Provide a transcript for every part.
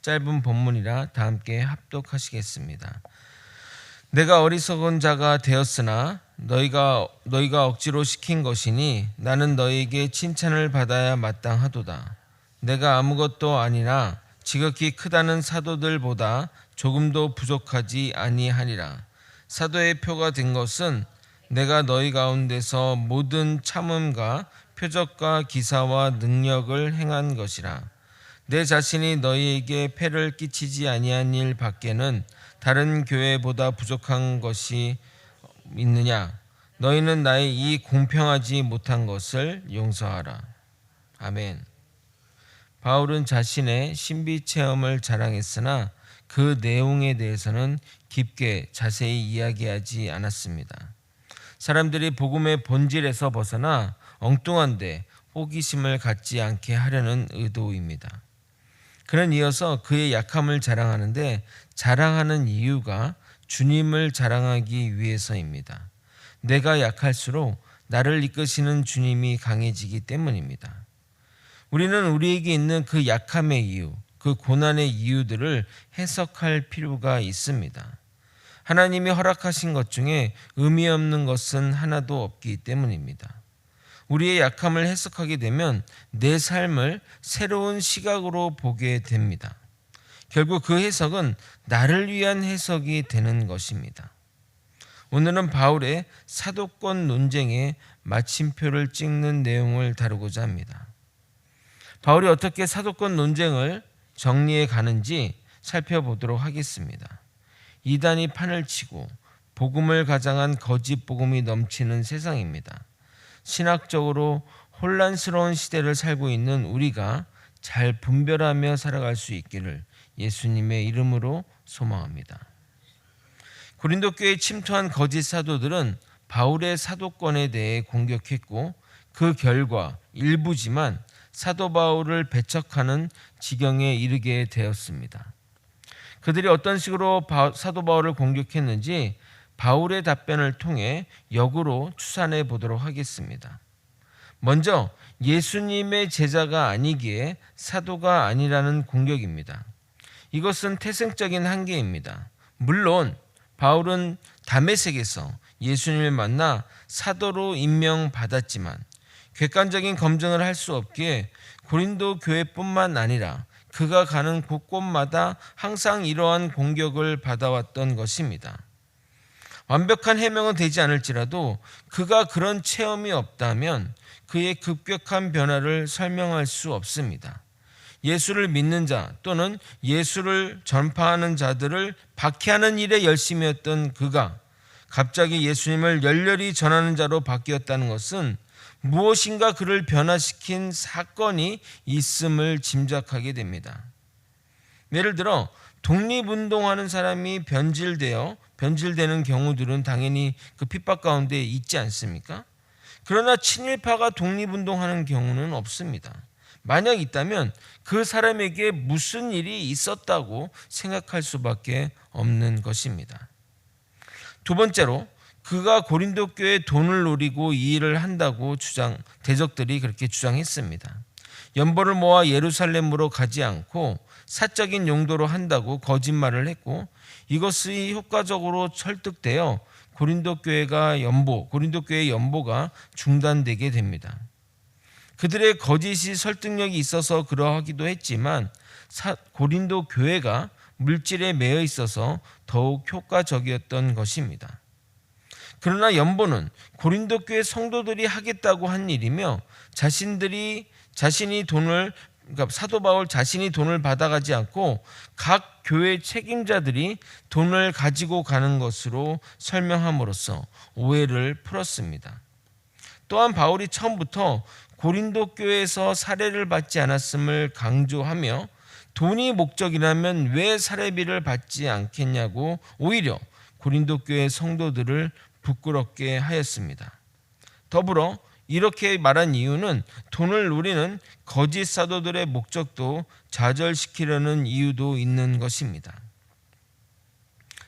짧은 본문이라 다 함께 합독하시겠습니다. 내가 어리석은 자가 되었으나 너희가 억지로 시킨 것이니 나는 너희에게 칭찬을 받아야 마땅하도다. 내가 아무것도 아니나 지극히 크다는 사도들보다 조금도 부족하지 아니하니라. 사도의 표가 된 것은 내가 너희 가운데서 모든 참음과 표적과 기사와 능력을 행한 것이라. 내 자신이 너희에게 폐를 끼치지 아니한 일 밖에는 다른 교회보다 부족한 것이 있느냐? 너희는 나의 이 공평하지 못한 것을 용서하라. 아멘. 바울은 자신의 신비 체험을 자랑했으나 그 내용에 대해서는 깊게 자세히 이야기하지 않았습니다. 사람들이 복음의 본질에서 벗어나 엉뚱한데 호기심을 갖지 않게 하려는 의도입니다. 그는 이어서 그의 약함을 자랑하는데 자랑하는 이유가 주님을 자랑하기 위해서입니다. 내가 약할수록 나를 이끄시는 주님이 강해지기 때문입니다. 우리는 우리에게 있는 그 약함의 이유, 그 고난의 이유들을 해석할 필요가 있습니다. 하나님이 허락하신 것 중에 의미 없는 것은 하나도 없기 때문입니다. 우리의 약함을 해석하게 되면 내 삶을 새로운 시각으로 보게 됩니다. 결국 그 해석은 나를 위한 해석이 되는 것입니다. 오늘은 바울의 사도권 논쟁의 마침표를 찍는 내용을 다루고자 합니다. 바울이 어떻게 사도권 논쟁을 정리해 가는지 살펴보도록 하겠습니다. 이단이 판을 치고 복음을 가장한 거짓 복음이 넘치는 세상입니다. 신학적으로 혼란스러운 시대를 살고 있는 우리가 잘 분별하며 살아갈 수 있기를 예수님의 이름으로 소망합니다. 고린도 교회에 침투한 거짓 사도들은 바울의 사도권에 대해 공격했고 그 결과 일부지만 사도 바울을 배척하는 지경에 이르게 되었습니다. 그들이 어떤 식으로 사도 바울을 공격했는지 바울의 답변을 통해 역으로 추산해 보도록 하겠습니다. 먼저 예수님의 제자가 아니기에 사도가 아니라는 공격입니다. 이것은 태생적인 한계입니다. 물론 바울은 다메섹에서 예수님을 만나 사도로 임명받았지만 객관적인 검증을 할 수 없기에 고린도 교회뿐만 아니라 그가 가는 곳곳마다 항상 이러한 공격을 받아왔던 것입니다. 완벽한 해명은 되지 않을지라도 그가 그런 체험이 없다면 그의 급격한 변화를 설명할 수 없습니다. 예수를 믿는 자 또는 예수를 전파하는 자들을 박해하는 일에 열심이었던 그가 갑자기 예수님을 열렬히 전하는 자로 바뀌었다는 것은 무엇인가 그를 변화시킨 사건이 있음을 짐작하게 됩니다. 예를 들어 독립운동하는 사람이 변질되는 경우들은 당연히 그 핍박 가운데 있지 않습니까? 그러나 친일파가 독립운동하는 경우는 없습니다. 만약 있다면 그 사람에게 무슨 일이 있었다고 생각할 수밖에 없는 것입니다. 두 번째로 그가 고린도 교회에 돈을 노리고 이 일을 한다고 대적들이 그렇게 주장했습니다. 연보를 모아 예루살렘으로 가지 않고 사적인 용도로 한다고 거짓말을 했고 이것이 효과적으로 설득되어 고린도 교회의 연보가 중단되게 됩니다. 그들의 거짓이 설득력이 있어서 그러하기도 했지만 고린도 교회가 물질에 매여 있어서 더욱 효과적이었던 것입니다. 그러나 연보는 고린도 교회 성도들이 하겠다고 한 일이며 사도 바울 자신이 돈을 받아가지 않고 각 교회 책임자들이 돈을 가지고 가는 것으로 설명함으로써 오해를 풀었습니다. 또한 바울이 처음부터 고린도 교회에서 사례를 받지 않았음을 강조하며 돈이 목적이라면 왜 사례비를 받지 않겠냐고 오히려 고린도 교회 성도들을 부끄럽게 하였습니다. 더불어 이렇게 말한 이유는 돈을 노리는 거짓 사도들의 목적도 좌절시키려는 이유도 있는 것입니다.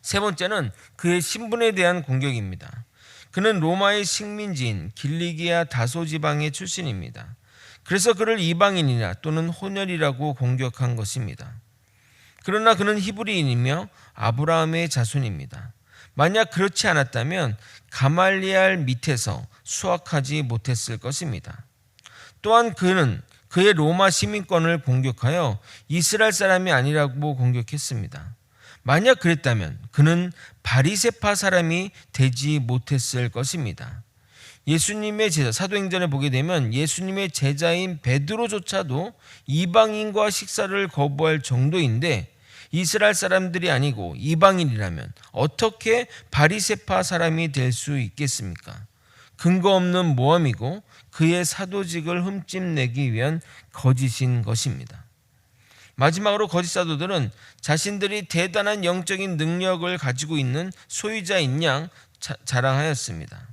세 번째는 그의 신분에 대한 공격입니다. 그는 로마의 식민지인 길리기아 다소 지방의 출신입니다. 그래서 그를 이방인이나 또는 혼혈이라고 공격한 것입니다. 그러나 그는 히브리인이며 아브라함의 자손입니다. 만약 그렇지 않았다면 가말리알 밑에서 수학하지 못했을 것입니다. 또한 그는 그의 로마 시민권을 공격하여 이스라엘 사람이 아니라고 공격했습니다. 만약 그랬다면 그는 바리새파 사람이 되지 못했을 것입니다. 예수님의 제자, 사도행전에 보게 되면 예수님의 제자인 베드로조차도 이방인과 식사를 거부할 정도인데 이스라엘 사람들이 아니고 이방인이라면 어떻게 바리새파 사람이 될 수 있겠습니까? 근거 없는 모함이고 그의 사도직을 흠집내기 위한 거짓인 것입니다. 마지막으로 거짓 사도들은 자신들이 대단한 영적인 능력을 가지고 있는 소유자인 양 자랑하였습니다.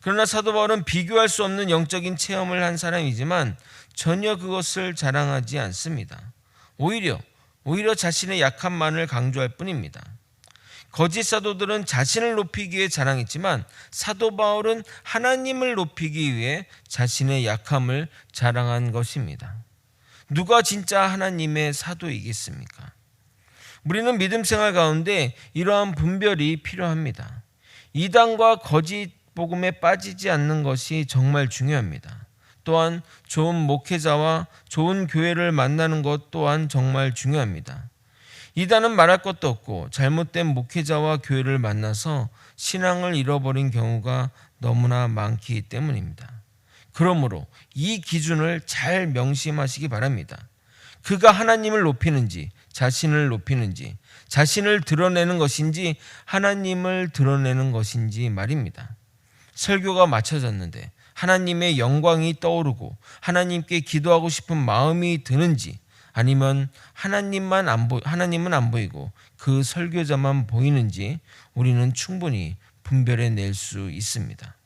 그러나 사도 바울은 비교할 수 없는 영적인 체험을 한 사람이지만 전혀 그것을 자랑하지 않습니다. 오히려 자신의 약함만을 강조할 뿐입니다. 거짓 사도들은 자신을 높이기 위해 자랑했지만 사도 바울은 하나님을 높이기 위해 자신의 약함을 자랑한 것입니다. 누가 진짜 하나님의 사도이겠습니까? 우리는 믿음 생활 가운데 이러한 분별이 필요합니다. 이단과 거짓 복음에 빠지지 않는 것이 정말 중요합니다. 또한 좋은 목회자와 좋은 교회를 만나는 것 또한 정말 중요합니다. 이단은 말할 것도 없고 잘못된 목회자와 교회를 만나서 신앙을 잃어버린 경우가 너무나 많기 때문입니다. 그러므로 이 기준을 잘 명심하시기 바랍니다. 그가 하나님을 높이는지 자신을 높이는지 자신을 드러내는 것인지 하나님을 드러내는 것인지 말입니다. 설교가 마쳐졌는데 하나님의 영광이 떠오르고 하나님께 기도하고 싶은 마음이 드는지 아니면 하나님은 안 보이고 그 설교자만 보이는지 우리는 충분히 분별해 낼 수 있습니다.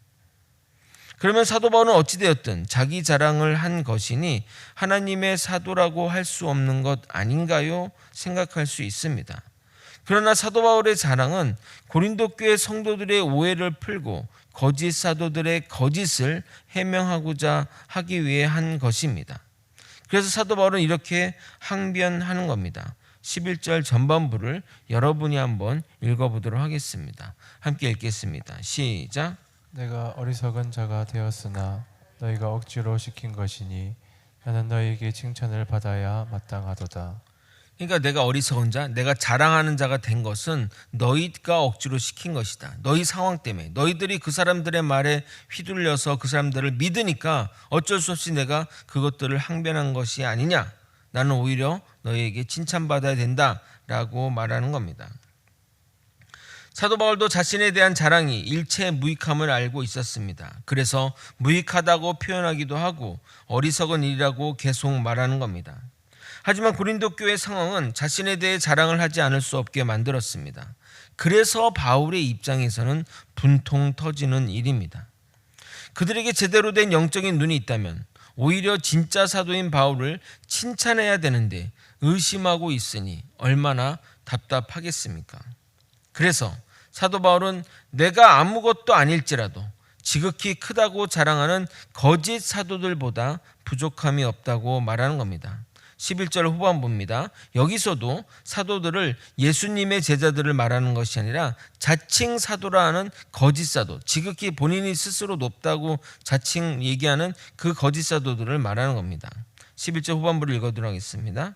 그러면 사도 바울은 어찌되었든 자기 자랑을 한 것이니 하나님의 사도라고 할 수 없는 것 아닌가요? 생각할 수 있습니다. 그러나 사도 바울의 자랑은 고린도 교회 성도들의 오해를 풀고 거짓 사도들의 거짓을 해명하고자 하기 위해 한 것입니다. 그래서 사도 바울은 이렇게 항변하는 겁니다. 11절 전반부를 여러분이 한번 읽어보도록 하겠습니다. 함께 읽겠습니다. 시작. 내가 어리석은 자가 되었으나 너희가 억지로 시킨 것이니 나는 너희에게 칭찬을 받아야 마땅하도다. 그러니까 내가 어리석은 자, 내가 자랑하는 자가 된 것은 너희가 억지로 시킨 것이다. 너희 상황 때문에 너희들이 그 사람들의 말에 휘둘려서 그 사람들을 믿으니까 어쩔 수 없이 내가 그것들을 항변한 것이 아니냐. 나는 오히려 너희에게 칭찬받아야 된다라고 말하는 겁니다. 사도 바울도 자신에 대한 자랑이 일체 무익함을 알고 있었습니다. 그래서 무익하다고 표현하기도 하고 어리석은 일이라고 계속 말하는 겁니다. 하지만 고린도 교회 상황은 자신에 대해 자랑을 하지 않을 수 없게 만들었습니다. 그래서 바울의 입장에서는 분통 터지는 일입니다. 그들에게 제대로 된 영적인 눈이 있다면 오히려 진짜 사도인 바울을 칭찬해야 되는데 의심하고 있으니 얼마나 답답하겠습니까? 그래서 사도 바울은 내가 아무것도 아닐지라도 지극히 크다고 자랑하는 거짓 사도들보다 부족함이 없다고 말하는 겁니다. 11절 후반부입니다. 여기서도 사도들을 예수님의 제자들을 말하는 것이 아니라 자칭 사도라 하는 거짓 사도, 지극히 본인이 스스로 높다고 자칭 얘기하는 그 거짓 사도들을 말하는 겁니다. 11절 후반부를 읽어드리도록 하겠습니다.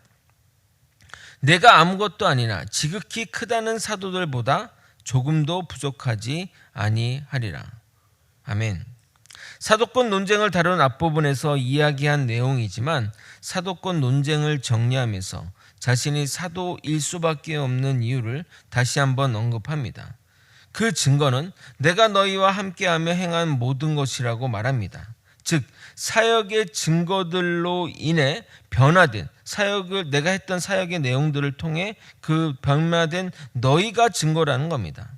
내가 아무것도 아니나 지극히 크다는 사도들보다 조금도 부족하지 아니하리라. 아멘. 사도권 논쟁을 다룬 앞부분에서 이야기한 내용이지만 사도권 논쟁을 정리하면서 자신이 사도일 수밖에 없는 이유를 다시 한번 언급합니다. 그 증거는 내가 너희와 함께하며 행한 모든 것이라고 말합니다. 즉 사역의 증거들로 인해 변화된 내가 했던 사역의 내용들을 통해 그 변화된 너희가 증거라는 겁니다.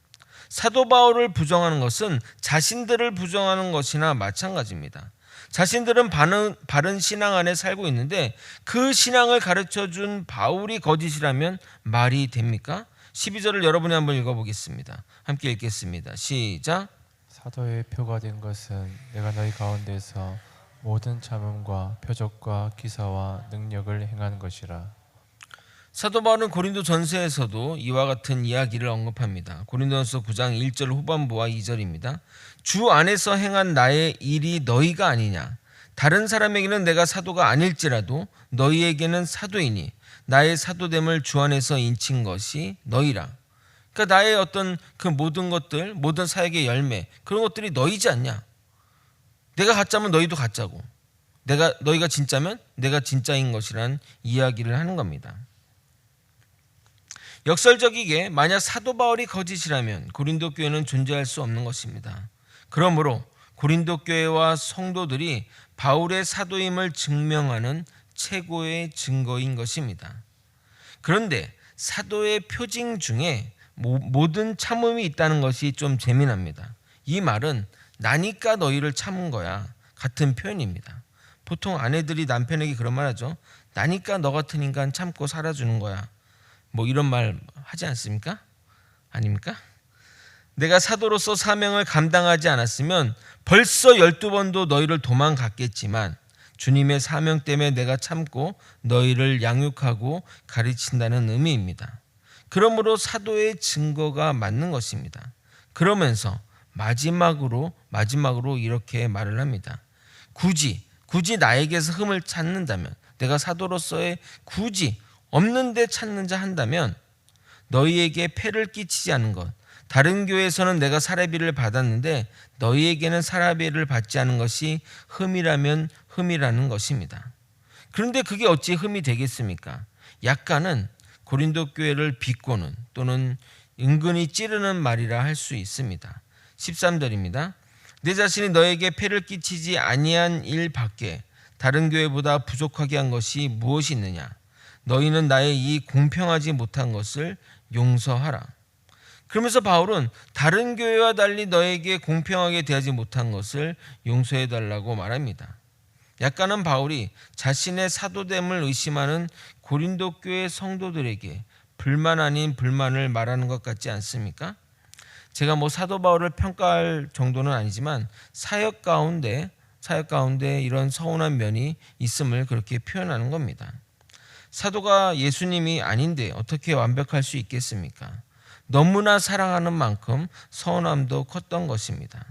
사도 바울을 부정하는 것은 자신들을 부정하는 것이나 마찬가지입니다. 자신들은 바른 신앙 안에 살고 있는데 그 신앙을 가르쳐준 바울이 거짓이라면 말이 됩니까? 12절을 여러분이 한번 읽어보겠습니다. 함께 읽겠습니다. 시작. 사도의 표가 된 것은 내가 너희 가운데서 모든 참음과 표적과 기사와 능력을 행한 것이라. 사도 바울은 고린도 전서에서도 이와 같은 이야기를 언급합니다. 고린도전서 9장 1절 후반부와 2절입니다. 주 안에서 행한 나의 일이 너희가 아니냐. 다른 사람에게는 내가 사도가 아닐지라도 너희에게는 사도이니 나의 사도됨을 주 안에서 인친 것이 너희라. 그러니까 나의 어떤 그 모든 것들, 모든 사역의 열매, 그런 것들이 너희지 않냐. 내가 가짜면 너희도 가짜고, 너희가 진짜면 내가 진짜인 것이란 이야기를 하는 겁니다. 역설적이게 만약 사도 바울이 거짓이라면 고린도 교회는 존재할 수 없는 것입니다. 그러므로 고린도 교회와 성도들이 바울의 사도임을 증명하는 최고의 증거인 것입니다. 그런데 사도의 표징 중에 모든 참음이 있다는 것이 좀 재미납니다. 이 말은 나니까 너희를 참은 거야 같은 표현입니다. 보통 아내들이 남편에게 그런 말 하죠. 나니까 너 같은 인간 참고 살아주는 거야. 뭐 이런 말 하지 않습니까? 아닙니까? 내가 사도로서 사명을 감당하지 않았으면 벌써 12번도 너희를 도망갔겠지만 주님의 사명 때문에 내가 참고 너희를 양육하고 가르친다는 의미입니다. 그러므로 사도의 증거가 맞는 것입니다. 그러면서 마지막으로 이렇게 말을 합니다. 굳이 나에게서 흠을 찾는다면, 내가 사도로서의 굳이 없는데 찾는 자 한다면 너희에게 폐를 끼치지 않은 것, 다른 교회에서는 내가 사례비를 받았는데 너희에게는 사례비를 받지 않은 것이 흠이라면 흠이라는 것입니다. 그런데 그게 어찌 흠이 되겠습니까? 약간은 고린도 교회를 비꼬는 또는 은근히 찌르는 말이라 할 수 있습니다. 13절입니다. 내 자신이 너에게 폐를 끼치지 아니한 일 밖에 다른 교회보다 부족하게 한 것이 무엇이 있느냐? 너희는 나의 이 공평하지 못한 것을 용서하라. 그러면서 바울은 다른 교회와 달리 너에게 공평하게 대하지 못한 것을 용서해달라고 말합니다. 약간은 바울이 자신의 사도됨을 의심하는 고린도 교회 성도들에게 불만 아닌 불만을 말하는 것 같지 않습니까? 제가 사도 바울을 평가할 정도는 아니지만 사역 가운데 이런 서운한 면이 있음을 그렇게 표현하는 겁니다. 사도가 예수님이 아닌데 어떻게 완벽할 수 있겠습니까? 너무나 사랑하는 만큼 서운함도 컸던 것입니다.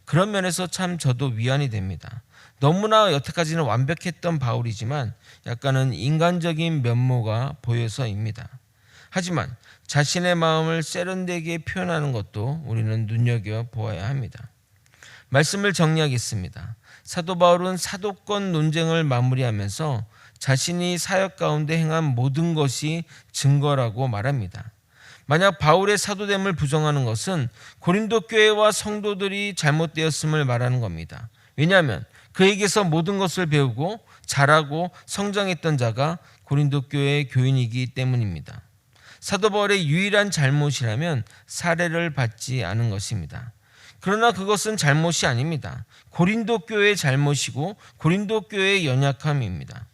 그런 면에서 참 저도 위안이 됩니다. 너무나 여태까지는 완벽했던 바울이지만 약간은 인간적인 면모가 보여서입니다. 하지만 자신의 마음을 세련되게 표현하는 것도 우리는 눈여겨보아야 합니다. 말씀을 정리하겠습니다. 사도 바울은 사도권 논쟁을 마무리하면서 자신이 사역 가운데 행한 모든 것이 증거라고 말합니다. 만약 바울의 사도됨을 부정하는 것은 고린도 교회와 성도들이 잘못되었음을 말하는 겁니다. 왜냐하면 그에게서 모든 것을 배우고 잘하고 성장했던 자가 고린도 교회의 교인이기 때문입니다. 사도 바울의 유일한 잘못이라면 사례를 받지 않은 것입니다. 그러나 그것은 잘못이 아닙니다. 고린도 교회의 잘못이고 고린도 교회의 연약함입니다.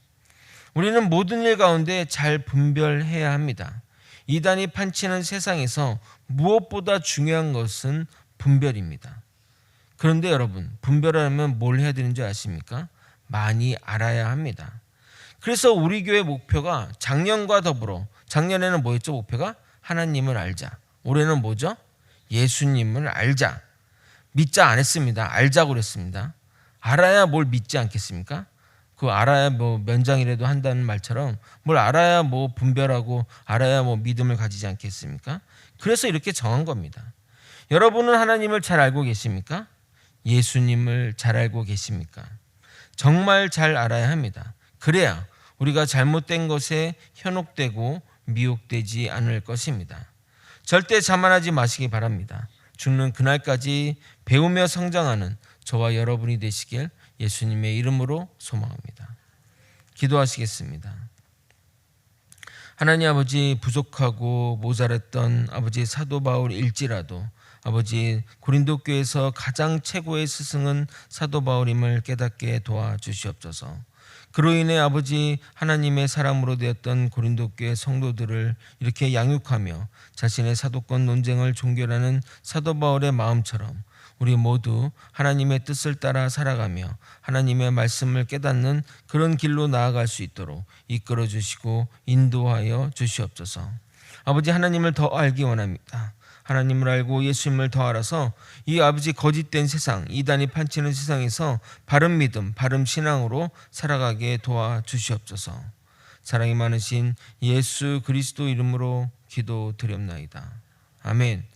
우리는 모든 일 가운데 잘 분별해야 합니다. 이단이 판치는 세상에서 무엇보다 중요한 것은 분별입니다. 그런데 여러분, 분별하려면 뭘 해야 되는지 아십니까? 많이 알아야 합니다. 그래서 우리 교회 목표가 작년과 더불어, 작년에는 뭐였죠? 목표가 하나님을 알자. 올해는 뭐죠? 예수님을 알자. 믿자 안 했습니다. 알자고 그랬습니다. 알아야 뭘 믿지 않겠습니까? 그 알아야 면장이라도 한다는 말처럼 뭘 알아야 분별하고 알아야 믿음을 가지지 않겠습니까? 그래서 이렇게 정한 겁니다. 여러분은 하나님을 잘 알고 계십니까? 예수님을 잘 알고 계십니까? 정말 잘 알아야 합니다. 그래야 우리가 잘못된 것에 현혹되고 미혹되지 않을 것입니다. 절대 자만하지 마시기 바랍니다. 죽는 그날까지 배우며 성장하는 저와 여러분이 되시길 예수님의 이름으로 소망합니다. 기도하시겠습니다. 하나님 아버지, 부족하고 모자랐던 아버지 사도 바울일지라도 아버지 고린도 교회에서 가장 최고의 스승은 사도 바울임을 깨닫게 도와주시옵소서. 그로 인해 아버지 하나님의 사람으로 되었던 고린도 교회 성도들을 이렇게 양육하며 자신의 사도권 논쟁을 종결하는 사도 바울의 마음처럼 우리 모두 하나님의 뜻을 따라 살아가며 하나님의 말씀을 깨닫는 그런 길로 나아갈 수 있도록 이끌어 주시고 인도하여 주시옵소서. 아버지, 하나님을 더 알기 원합니다. 하나님을 알고 예수님을 더 알아서 이 아버지 거짓된 세상, 이단이 판치는 세상에서 바른 믿음, 바른 신앙으로 살아가게 도와주시옵소서. 사랑이 많으신 예수 그리스도 이름으로 기도드렸나이다. 아멘.